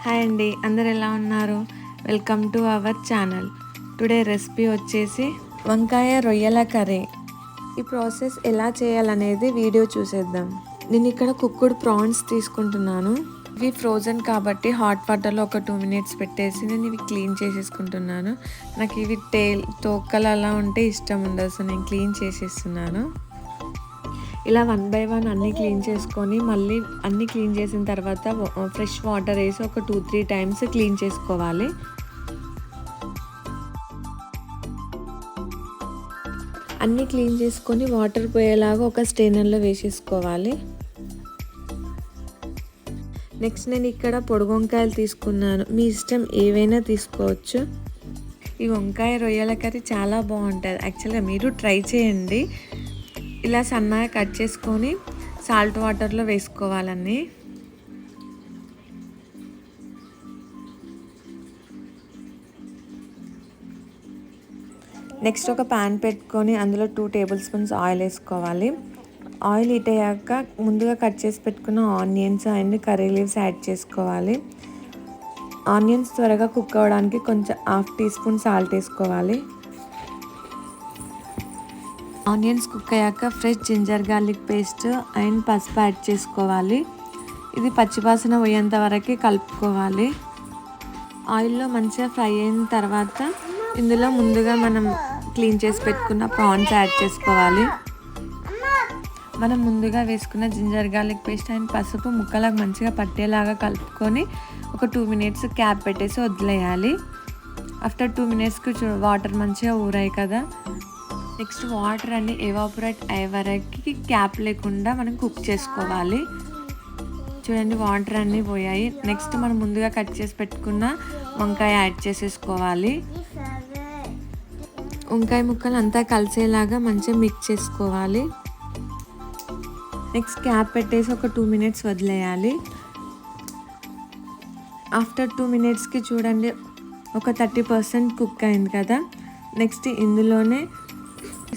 Hi అండి, అందరు ఎలా ఉన్నారు? Welcome to our channel. Today recipe వచ్చేసి వంకాయ రొయ్యల కర్రీ. ఈ ప్రాసెస్ ఎలా చేయాలనేది వీడియో చూసేద్దాం. నేను ఇక్కడ కుక్కుడ్ ప్రాన్స్ తీసుకుంటున్నాను. ఇవి ఫ్రోజన్ కాబట్టి హాట్ వాటర్లో ఒక 2 minutes పెట్టేసి నేను ఇవి క్లీన్ చేసేసుకుంటున్నాను. నాకు ఇవి తోకలు అలా ఉంటే ఇష్టం ఉండదు, సో నేను క్లీన్ చేసేస్తున్నాను. ఇలా 1 by 1 అన్నీ క్లీన్ చేసుకొని మళ్ళీ అన్నీ క్లీన్ చేసిన తర్వాత ఫ్రెష్ వాటర్ వేసి ఒక 2-3 times క్లీన్ చేసుకోవాలి. అన్నీ క్లీన్ చేసుకొని వాటర్ పోయేలాగా ఒక స్ట్రైనర్లో వేసేసుకోవాలి. నెక్స్ట్ నేను ఇక్కడ పొడి వంకాయలు తీసుకున్నాను. మీ ఇష్టం ఏవైనా తీసుకోవచ్చు. ఈ వంకాయ రొయ్యల కర్రీ చాలా బాగుంటుంది. యాక్చువల్గా మీరు ట్రై చేయండి. ఇలా సన్నగా కట్ చేసుకొని సాల్ట్ వాటర్లో వేసుకోవాలన్నీ. నెక్స్ట్ ఒక ప్యాన్ పెట్టుకొని అందులో 2 tablespoons ఆయిల్ వేసుకోవాలి. ఆయిల్ హీట్ అయ్యాక ముందుగా కట్ చేసి పెట్టుకున్న onions and curry leaves add చేసుకోవాలి. ఆనియన్స్ త్వరగా కుక్ అవ్వడానికి కొంచెం 1/2 teaspoon సాల్ట్ వేసుకోవాలి. ఆనియన్స్ కుక్ అయ్యాక fresh ginger garlic paste and పసుపు యాడ్ చేసుకోవాలి. ఇది పచ్చివాసన పోయేంత వరకు కలుపుకోవాలి. ఆయిల్లో మంచిగా ఫ్రై అయిన తర్వాత ఇందులో ముందుగా మనం క్లీన్ చేసి పెట్టుకున్న ప్రాన్స్ యాడ్ చేసుకోవాలి. మనం ముందుగా వేసుకున్న జింజర్ గార్లిక్ పేస్ట్ అండ్ పసుపు ముక్కలకు మంచిగా పట్టేలాగా కలుపుకొని ఒక 2 minutes క్యాప్ పెట్టేసి వదిలేయాలి. ఆఫ్టర్ 2 minutesకి వాటర్ మంచిగా ఊరాయి కదా. నెక్స్ట్ వాటర్ అన్నీ ఎవాపరేట్ అయ్యే వరకు క్యాప్ లేకుండా మనం కుక్ చేసుకోవాలి. చూడండి, వాటర్ అన్నీ పోయాయి. నెక్స్ట్ మనం ముందుగా కట్ చేసి పెట్టుకున్న వంకాయ యాడ్ చేసేసుకోవాలి. వంకాయ ముక్కలు అంతా కలిసేలాగా మంచిగా మిక్స్ చేసుకోవాలి. నెక్స్ట్ క్యాప్ పెట్టేసి ఒక 2 minutes వదిలేయాలి. ఆఫ్టర్ 2 minutesకి చూడండి ఒక 30% కుక్ అయింది కదా. నెక్స్ట్ ఇందులోనే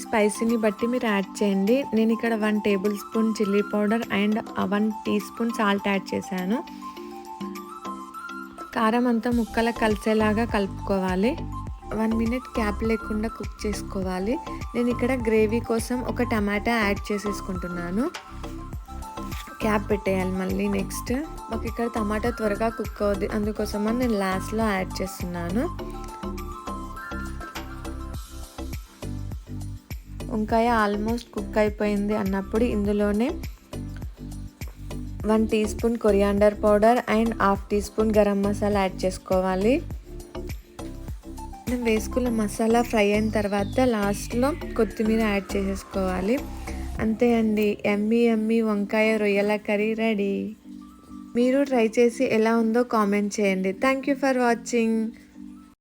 స్పైసీని బట్టి మీరు యాడ్ చేయండి. నేను ఇక్కడ 1 tablespoon chilli powder and 1 teaspoon salt add చేశాను. కారం అంతా ముక్కలకు కలిసేలాగా కలుపుకోవాలి. 1 minute క్యాప్ లేకుండా కుక్ చేసుకోవాలి. నేను ఇక్కడ గ్రేవీ కోసం ఒక టమాటా యాడ్ చేసేసుకుంటున్నాను. క్యాప్ పెట్టేయాలి మళ్ళీ. నెక్స్ట్ మాకు ఇక్కడ టమాటా త్వరగా కుక్ అవుద్ది, అందుకోసమని నేను లాస్ట్లో యాడ్ చేస్తున్నాను. వంకాయ ఆల్మోస్ట్ కుక్ అయిపోయింది అన్నప్పుడు ఇందులోనే 1 teaspoon coriander powder and 1/2 teaspoon garam masala add చేసుకోవాలి. మనం వేసుకున్న మసాలా ఫ్రై అయిన తర్వాత లాస్ట్లో కొత్తిమీర యాడ్ చేసేసుకోవాలి. అంతే అండి, యమ్మీ వంకాయ రొయ్యల కర్రీ రెడీ. మీరు ట్రై చేసి ఎలా ఉందో కామెంట్ చేయండి. Thank you for watching.